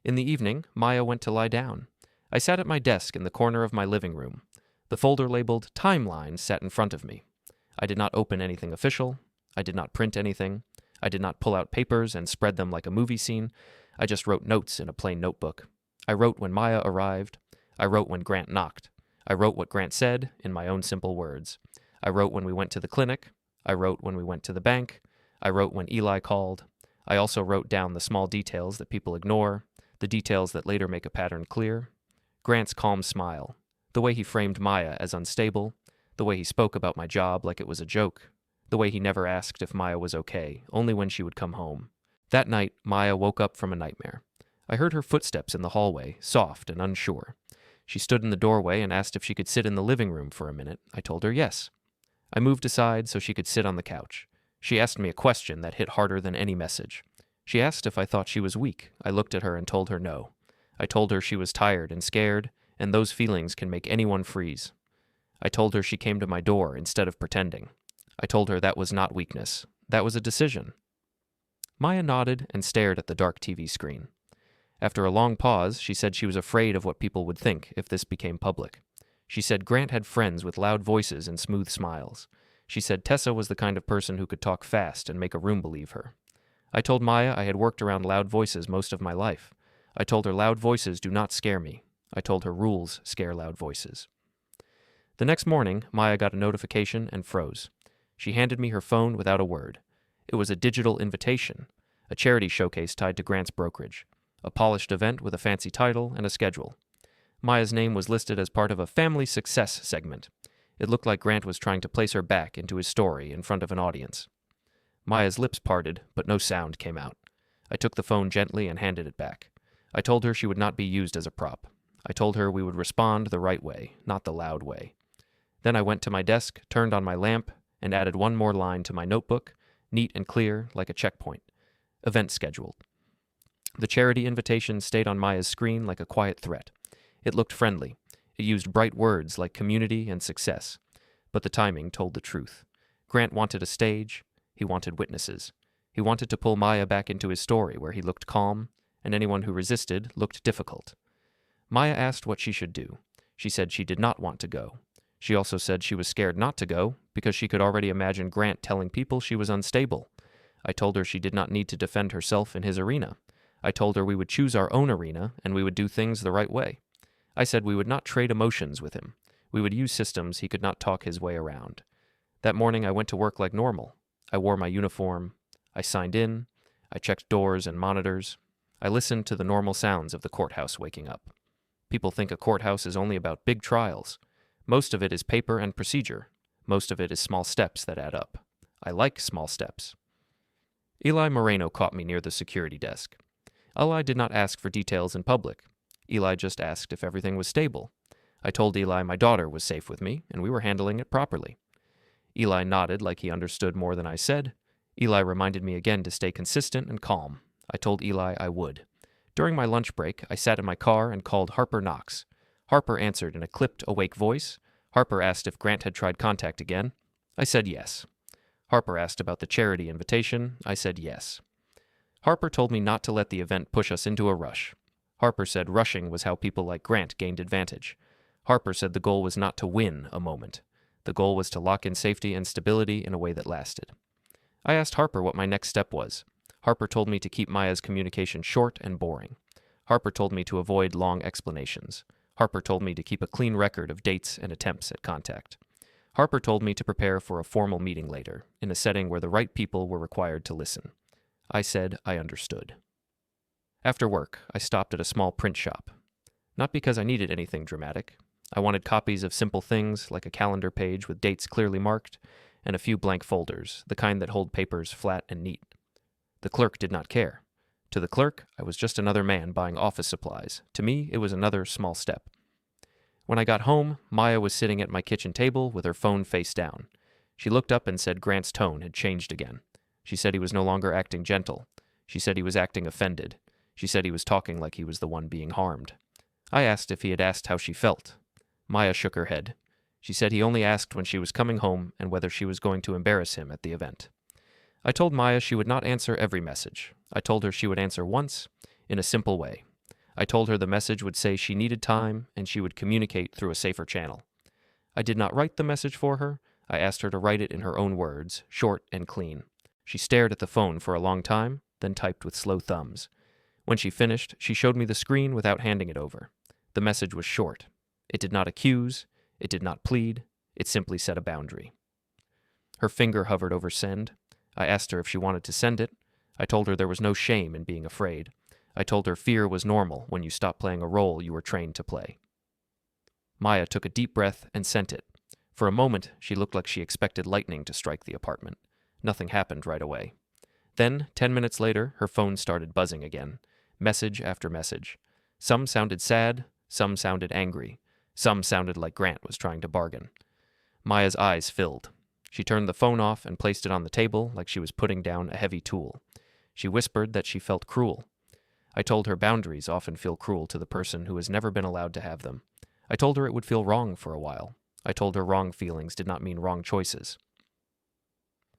In the evening, Maya went to lie down. I sat at my desk in the corner of my living room. The folder labeled Timeline sat in front of me. I did not open anything official. I did not print anything. I did not pull out papers and spread them like a movie scene. I just wrote notes in a plain notebook. I wrote when Maya arrived. I wrote when Grant knocked. I wrote what Grant said in my own simple words. I wrote when we went to the clinic. I wrote when we went to the bank. I wrote when Eli called. I also wrote down the small details that people ignore, the details that later make a pattern clear. Grant's calm smile, the way he framed Maya as unstable, the way he spoke about my job like it was a joke, the way he never asked if Maya was okay, only when she would come home. That night, Maya woke up from a nightmare. I heard her footsteps in the hallway, soft and unsure. She stood in the doorway and asked if she could sit in the living room for a minute. I told her yes. I moved aside so she could sit on the couch. She asked me a question that hit harder than any message. She asked if I thought she was weak. I looked at her and told her no. I told her she was tired and scared, and those feelings can make anyone freeze. I told her she came to my door instead of pretending. I told her that was not weakness. That was a decision. Maya nodded and stared at the dark TV screen. After a long pause, she said she was afraid of what people would think if this became public. She said Grant had friends with loud voices and smooth smiles. She said Tessa was the kind of person who could talk fast and make a room believe her. I told Maya I had worked around loud voices most of my life. I told her loud voices do not scare me. I told her rules scare loud voices. The next morning, Maya got a notification and froze. She handed me her phone without a word. It was a digital invitation, a charity showcase tied to Grant's brokerage, a polished event with a fancy title and a schedule. Maya's name was listed as part of a family success segment. It looked like Grant was trying to place her back into his story in front of an audience. Maya's lips parted, but no sound came out. I took the phone gently and handed it back. I told her she would not be used as a prop. I told her we would respond the right way, not the loud way. Then I went to my desk, turned on my lamp, and added one more line to my notebook, neat and clear, like a checkpoint. Event scheduled. The charity invitation stayed on Maya's screen like a quiet threat. It looked friendly. It used bright words like community and success. But the timing told the truth. Grant wanted a stage. He wanted witnesses. He wanted to pull Maya back into his story where he looked calm, and anyone who resisted looked difficult. Maya asked what she should do. She said she did not want to go. She also said she was scared not to go because she could already imagine Grant telling people she was unstable. I told her she did not need to defend herself in his arena. I told her we would choose our own arena and we would do things the right way. I said we would not trade emotions with him. We would use systems he could not talk his way around. That morning I went to work like normal. I wore my uniform. I signed in. I checked doors and monitors. I listened to the normal sounds of the courthouse waking up. People think a courthouse is only about big trials. Most of it is paper and procedure. Most of it is small steps that add up. I like small steps. Eli Moreno caught me near the security desk. Eli did not ask for details in public. Eli just asked if everything was stable. I told Eli my daughter was safe with me, and we were handling it properly. Eli nodded like he understood more than I said. Eli reminded me again to stay consistent and calm. I told Eli I would. During my lunch break, I sat in my car and called Harper Knox. Harper answered in a clipped, awake voice. Harper asked if Grant had tried contact again. I said yes. Harper asked about the charity invitation. I said yes. Harper told me not to let the event push us into a rush. Harper said rushing was how people like Grant gained advantage. Harper said the goal was not to win a moment. The goal was to lock in safety and stability in a way that lasted. I asked Harper what my next step was. Harper told me to keep Maya's communication short and boring. Harper told me to avoid long explanations. Harper told me to keep a clean record of dates and attempts at contact. Harper told me to prepare for a formal meeting later, in a setting where the right people were required to listen. I said I understood. After work, I stopped at a small print shop. Not because I needed anything dramatic. I wanted copies of simple things like a calendar page with dates clearly marked, and a few blank folders, the kind that hold papers flat and neat. The clerk did not care. To the clerk, I was just another man buying office supplies. To me, it was another small step. When I got home, Maya was sitting at my kitchen table with her phone face down. She looked up and said Grant's tone had changed again. She said he was no longer acting gentle. She said he was acting offended. She said he was talking like he was the one being harmed. I asked if he had asked how she felt. Maya shook her head. She said he only asked when she was coming home and whether she was going to embarrass him at the event. I told Maya she would not answer every message. I told her she would answer once, in a simple way. I told her the message would say she needed time and she would communicate through a safer channel. I did not write the message for her. I asked her to write it in her own words, short and clean. She stared at the phone for a long time, then typed with slow thumbs. When she finished, she showed me the screen without handing it over. The message was short. It did not accuse. It did not plead. It simply set a boundary. Her finger hovered over send. I asked her if she wanted to send it. I told her there was no shame in being afraid. I told her fear was normal when you stop playing a role you were trained to play. Maya took a deep breath and sent it. For a moment, she looked like she expected lightning to strike the apartment. Nothing happened right away. Then, 10 minutes later, her phone started buzzing again. Message after message. Some sounded sad, some sounded angry. Some sounded like Grant was trying to bargain. Maya's eyes filled. She turned the phone off and placed it on the table like she was putting down a heavy tool. She whispered that she felt cruel. I told her boundaries often feel cruel to the person who has never been allowed to have them. I told her it would feel wrong for a while. I told her wrong feelings did not mean wrong choices.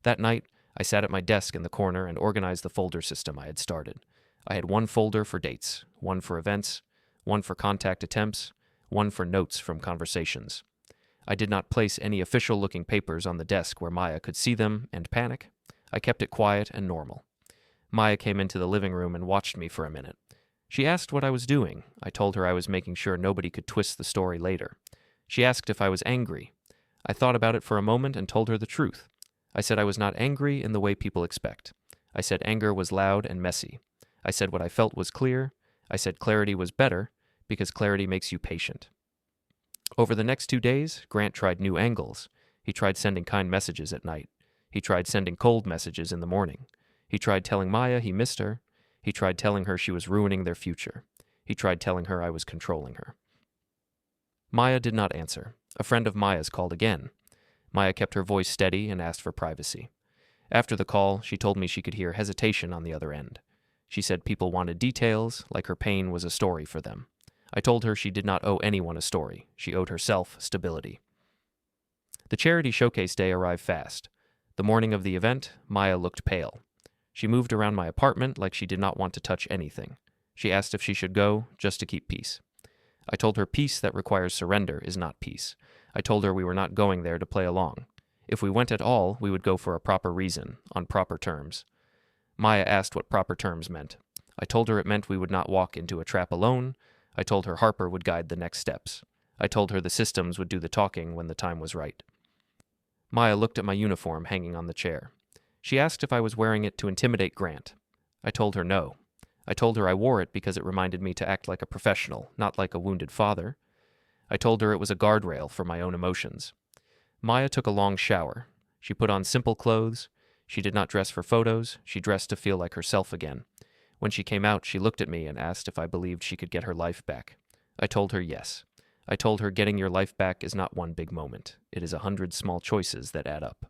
That night, I sat at my desk in the corner and organized the folder system I had started. I had one folder for dates, one for events, one for contact attempts, one for notes from conversations. I did not place any official-looking papers on the desk where Maya could see them and panic. I kept it quiet and normal. Maya came into the living room and watched me for a minute. She asked what I was doing. I told her I was making sure nobody could twist the story later. She asked if I was angry. I thought about it for a moment and told her the truth. I said I was not angry in the way people expect. I said anger was loud and messy. I said what I felt was clear. I said clarity was better because clarity makes you patient. Over the next 2 days, Grant tried new angles. He tried sending kind messages at night. He tried sending cold messages in the morning. He tried telling Maya he missed her. He tried telling her she was ruining their future. He tried telling her I was controlling her. Maya did not answer. A friend of Maya's called again. Maya kept her voice steady and asked for privacy. After the call, she told me she could hear hesitation on the other end. She said people wanted details, like her pain was a story for them. I told her she did not owe anyone a story. She owed herself stability. The charity showcase day arrived fast. The morning of the event, Maya looked pale. She moved around my apartment like she did not want to touch anything. She asked if she should go, just to keep peace. I told her peace that requires surrender is not peace. I told her we were not going there to play along. If we went at all, we would go for a proper reason, on proper terms. Maya asked what proper terms meant. I told her it meant we would not walk into a trap alone. I told her Harper would guide the next steps. I told her the systems would do the talking when the time was right. Maya looked at my uniform hanging on the chair. She asked if I was wearing it to intimidate Grant. I told her no. I told her I wore it because it reminded me to act like a professional, not like a wounded father. I told her it was a guardrail for my own emotions. Maya took a long shower. She put on simple clothes. She did not dress for photos. She dressed to feel like herself again. When she came out, she looked at me and asked if I believed she could get her life back. I told her yes. I told her getting your life back is not one big moment. It is 100 small choices that add up.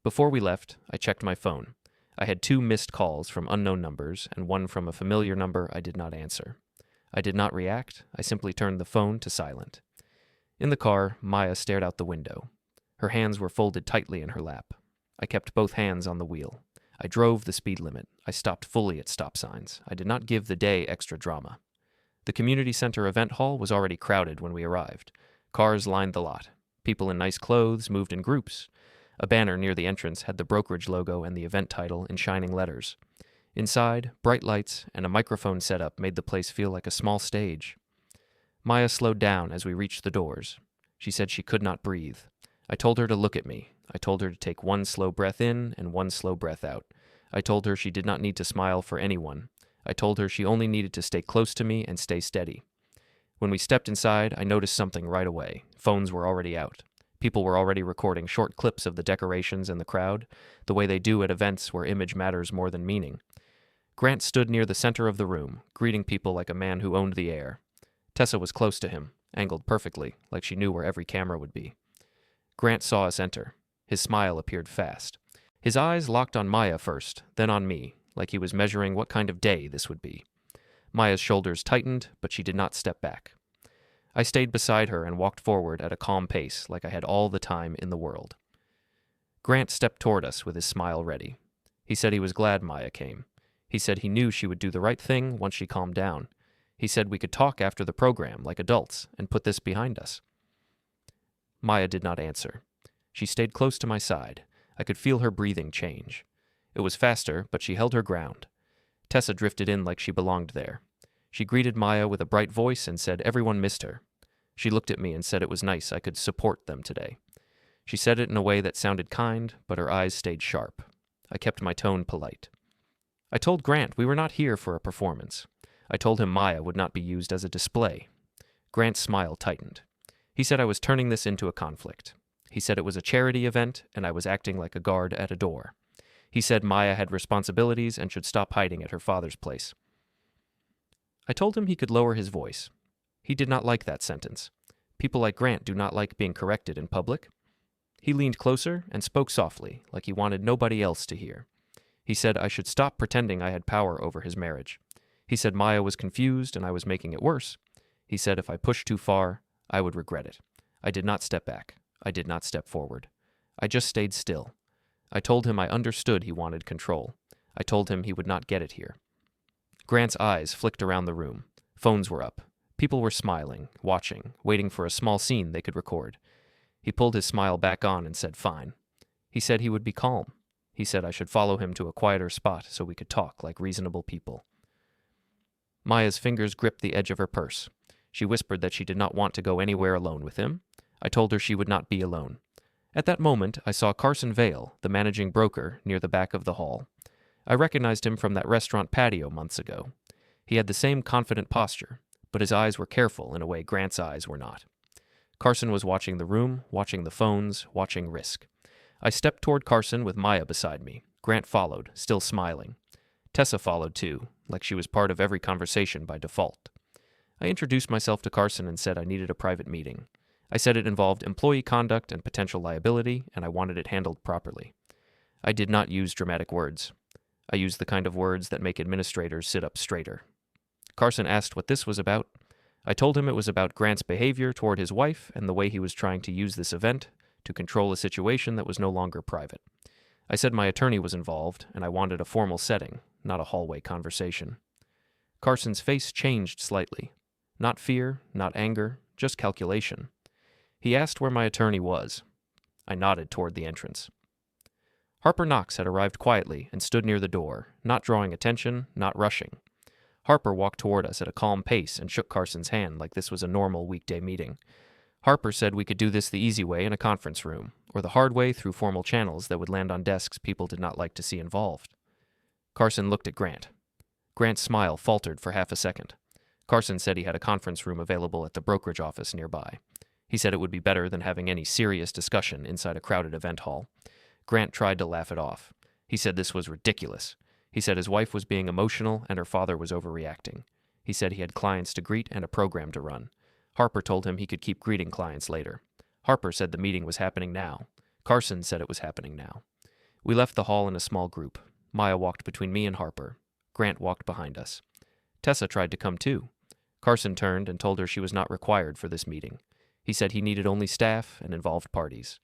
Before we left, I checked my phone. I had 2 missed calls from unknown numbers and one from a familiar number I did not answer. I did not react. I simply turned the phone to silent. In the car, Maya stared out the window. Her hands were folded tightly in her lap. I kept both hands on the wheel. I drove the speed limit. I stopped fully at stop signs. I did not give the day extra drama. The community center event hall was already crowded when we arrived. Cars lined the lot. People in nice clothes moved in groups. A banner near the entrance had the brokerage logo and the event title in shining letters. Inside, bright lights and a microphone setup made the place feel like a small stage. Maya slowed down as we reached the doors. She said she could not breathe. I told her to look at me. I told her to take 1 slow breath in and 1 slow breath out. I told her she did not need to smile for anyone. I told her she only needed to stay close to me and stay steady. When we stepped inside, I noticed something right away. Phones were already out. People were already recording short clips of the decorations and the crowd, the way they do at events where image matters more than meaning. Grant stood near the center of the room, greeting people like a man who owned the air. Tessa was close to him, angled perfectly, like she knew where every camera would be. Grant saw us enter. His smile appeared fast. His eyes locked on Maya first, then on me, like he was measuring what kind of day this would be. Maya's shoulders tightened, but she did not step back. I stayed beside her and walked forward at a calm pace, like I had all the time in the world. Grant stepped toward us with his smile ready. He said he was glad Maya came. He said he knew she would do the right thing once she calmed down. He said we could talk after the program like adults and put this behind us. Maya did not answer. She stayed close to my side. I could feel her breathing change. It was faster, but she held her ground. Tessa drifted in like she belonged there. She greeted Maya with a bright voice and said everyone missed her. She looked at me and said it was nice I could support them today. She said it in a way that sounded kind, but her eyes stayed sharp. I kept my tone polite. I told Grant we were not here for a performance. I told him Maya would not be used as a display. Grant's smile tightened. He said I was turning this into a conflict. He said it was a charity event and I was acting like a guard at a door. He said Maya had responsibilities and should stop hiding at her father's place. I told him he could lower his voice. He did not like that sentence. People like Grant do not like being corrected in public. He leaned closer and spoke softly, like he wanted nobody else to hear. He said I should stop pretending I had power over his marriage. He said Maya was confused and I was making it worse. He said if I pushed too far, I would regret it. I did not step back. I did not step forward. I just stayed still. I told him I understood he wanted control. I told him he would not get it here. Grant's eyes flicked around the room. Phones were up. People were smiling, watching, waiting for a small scene they could record. He pulled his smile back on and said fine. He said he would be calm. He said I should follow him to a quieter spot so we could talk like reasonable people. Maya's fingers gripped the edge of her purse. She whispered that she did not want to go anywhere alone with him. I told her she would not be alone. At that moment, I saw Carson Vale, the managing broker, near the back of the hall. I recognized him from that restaurant patio months ago. He had the same confident posture, but his eyes were careful in a way Grant's eyes were not. Carson was watching the room, watching the phones, watching risk. I stepped toward Carson with Maya beside me. Grant followed, still smiling. Tessa followed too, like she was part of every conversation by default. I introduced myself to Carson and said I needed a private meeting. I said it involved employee conduct and potential liability, and I wanted it handled properly. I did not use dramatic words. I used the kind of words that make administrators sit up straighter. Carson asked what this was about. I told him it was about Grant's behavior toward his wife and the way he was trying to use this event to control a situation that was no longer private. I said my attorney was involved, and I wanted a formal setting, not a hallway conversation. Carson's face changed slightly. Not fear, not anger, just calculation. He asked where my attorney was. I nodded toward the entrance. Harper Knox had arrived quietly and stood near the door, not drawing attention, not rushing. Harper walked toward us at a calm pace and shook Carson's hand like this was a normal weekday meeting. Harper said we could do this the easy way in a conference room, or the hard way through formal channels that would land on desks people did not like to see involved. Carson looked at Grant. Grant's smile faltered for half a second. Carson said he had a conference room available at the brokerage office nearby. He said it would be better than having any serious discussion inside a crowded event hall. Grant tried to laugh it off. He said this was ridiculous. He said his wife was being emotional and her father was overreacting. He said he had clients to greet and a program to run. Harper told him he could keep greeting clients later. Harper said the meeting was happening now. Carson said it was happening now. We left the hall in a small group. Maya walked between me and Harper. Grant walked behind us. Tessa tried to come too. Carson turned and told her she was not required for this meeting. He said he needed only staff and involved parties.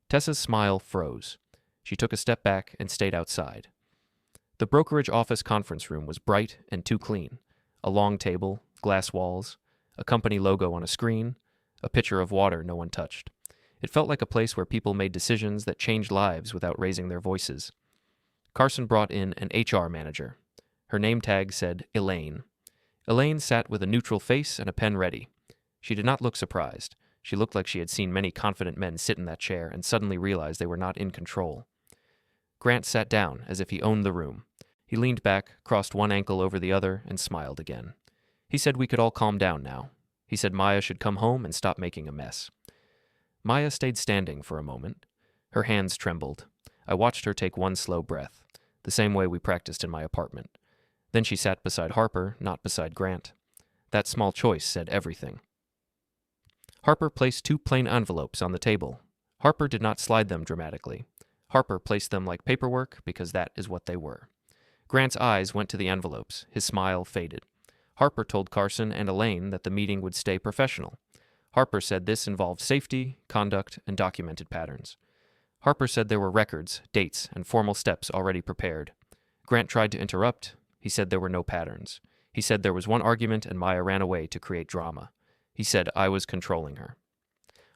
Tessa's smile froze. She took a step back and stayed outside. The brokerage office conference room was bright and too clean. A long table, glass walls, a company logo on a screen, a pitcher of water no one touched. It felt like a place where people made decisions that changed lives without raising their voices. Carson brought in an HR manager. Her name tag said Elaine. Elaine sat with a neutral face and a pen ready. She did not look surprised. She looked like she had seen many confident men sit in that chair and suddenly realized they were not in control. Grant sat down as if he owned the room. He leaned back, crossed one ankle over the other, and smiled again. He said we could all calm down now. He said Maya should come home and stop making a mess. Maya stayed standing for a moment. Her hands trembled. I watched her take one slow breath, the same way we practiced in my apartment. Then she sat beside Harper, not beside Grant. That small choice said everything. Harper placed 2 plain envelopes on the table. Harper did not slide them dramatically. Harper placed them like paperwork because that is what they were. Grant's eyes went to the envelopes. His smile faded. Harper told Carson and Elaine that the meeting would stay professional. Harper said this involved safety, conduct, and documented patterns. Harper said there were records, dates, and formal steps already prepared. Grant tried to interrupt. He said there were no patterns. He said there was one argument and Maya ran away to create drama. He said I was controlling her.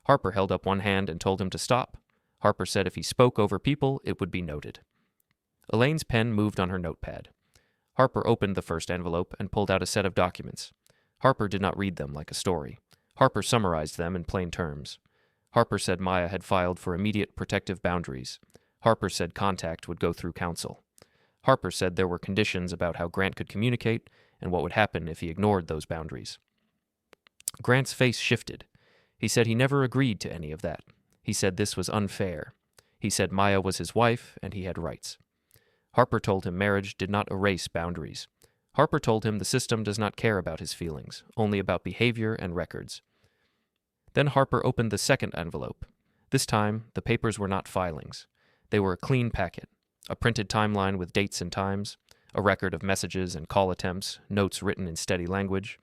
Harper held up one hand and told him to stop. Harper said if he spoke over people, it would be noted. Elaine's pen moved on her notepad. Harper opened the first envelope and pulled out a set of documents. Harper did not read them like a story. Harper summarized them in plain terms. Harper said Maya had filed for immediate protective boundaries. Harper said contact would go through counsel. Harper said there were conditions about how Grant could communicate and what would happen if he ignored those boundaries. Grant's face shifted. He said he never agreed to any of that. He said this was unfair. He said Maya was his wife and he had rights. Harper told him marriage did not erase boundaries. Harper told him the system does not care about his feelings, only about behavior and records. Then Harper opened the second envelope. This time, the papers were not filings. They were a clean packet, a printed timeline with dates and times, a record of messages and call attempts, notes written in steady language,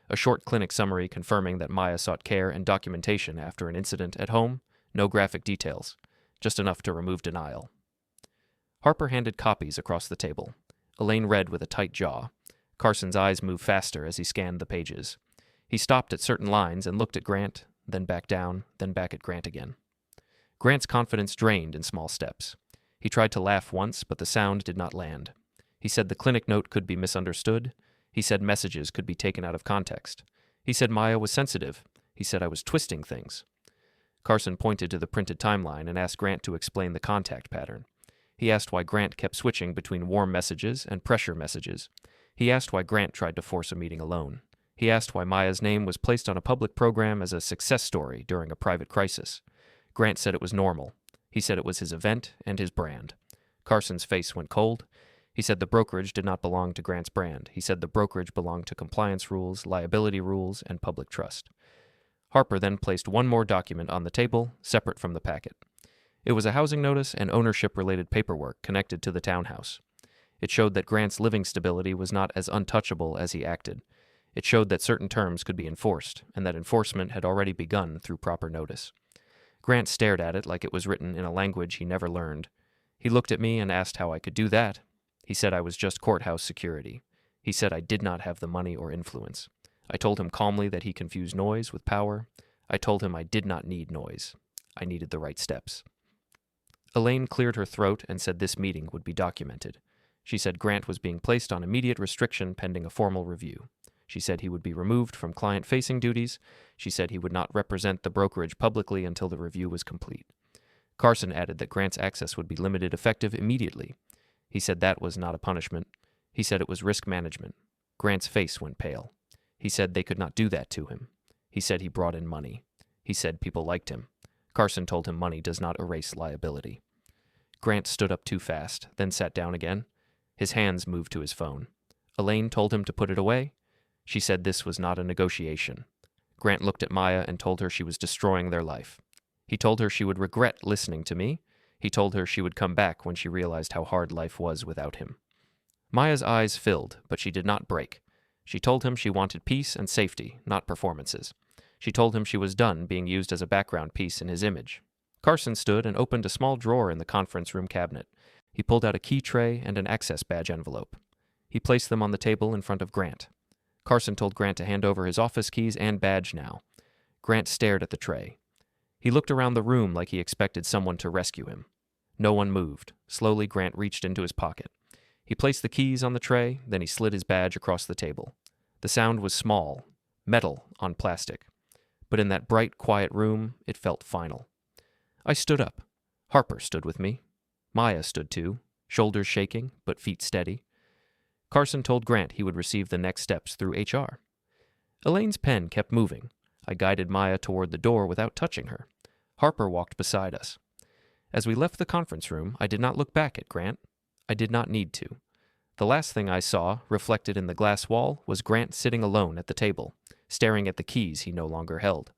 a short clinic summary confirming that Maya sought care and documentation after an incident at home, no graphic details, just enough to remove denial. Harper handed copies across the table. Elaine read with a tight jaw. Carson's eyes moved faster as he scanned the pages. He stopped at certain lines and looked at Grant, then back down, then back at Grant again. Grant's confidence drained in small steps. He tried to laugh once, but the sound did not land. He said the clinic note could be misunderstood. He said messages could be taken out of context. He said Maya was sensitive. He said I was twisting things. Carson pointed to the printed timeline and asked Grant to explain the contact pattern. He asked why Grant kept switching between warm messages and pressure messages. He asked why Grant tried to force a meeting alone. He asked why Maya's name was placed on a public program as a success story during a private crisis. Grant said it was normal. He said it was his event and his brand. Carson's face went cold. He said the brokerage did not belong to Grant's brand. He said the brokerage belonged to compliance rules, liability rules, and public trust. Harper then placed one more document on the table, separate from the packet. It was a housing notice and ownership-related paperwork connected to the townhouse. It showed that Grant's living stability was not as untouchable as he acted. It showed that certain terms could be enforced, and that enforcement had already begun through proper notice. Grant stared at it like it was written in a language he never learned. He looked at me and asked how I could do that. He said I was just courthouse security. He said I did not have the money or influence. I told him calmly that he confused noise with power. I told him I did not need noise. I needed the right steps. Elaine cleared her throat and said this meeting would be documented. She said Grant was being placed on immediate restriction pending a formal review. She said he would be removed from client-facing duties. She said he would not represent the brokerage publicly until the review was complete. Carson added that Grant's access would be limited effective immediately. He said that was not a punishment. He said it was risk management. Grant's face went pale. He said they could not do that to him. He said he brought in money. He said people liked him. Carson told him money does not erase liability. Grant stood up too fast, then sat down again. His hands moved to his phone. Elaine told him to put it away. She said this was not a negotiation. Grant looked at Maya and told her she was destroying their life. He told her she would regret listening to me. He told her she would come back when she realized how hard life was without him. Maya's eyes filled, but she did not break. She told him she wanted peace and safety, not performances. She told him she was done being used as a background piece in his image. Carson stood and opened a small drawer in the conference room cabinet. He pulled out a key tray and an access badge envelope. He placed them on the table in front of Grant. Carson told Grant to hand over his office keys and badge now. Grant stared at the tray. He looked around the room like he expected someone to rescue him. No one moved. Slowly, Grant reached into his pocket. He placed the keys on the tray, then he slid his badge across the table. The sound was small, metal on plastic. But in that bright, quiet room, it felt final. I stood up. Harper stood with me. Maya stood too, shoulders shaking, but feet steady. Carson told Grant he would receive the next steps through HR. Elaine's pen kept moving. I guided Maya toward the door without touching her. Harper walked beside us. As we left the conference room, I did not look back at Grant. I did not need to. The last thing I saw, reflected in the glass wall, was Grant sitting alone at the table, staring at the keys he no longer held.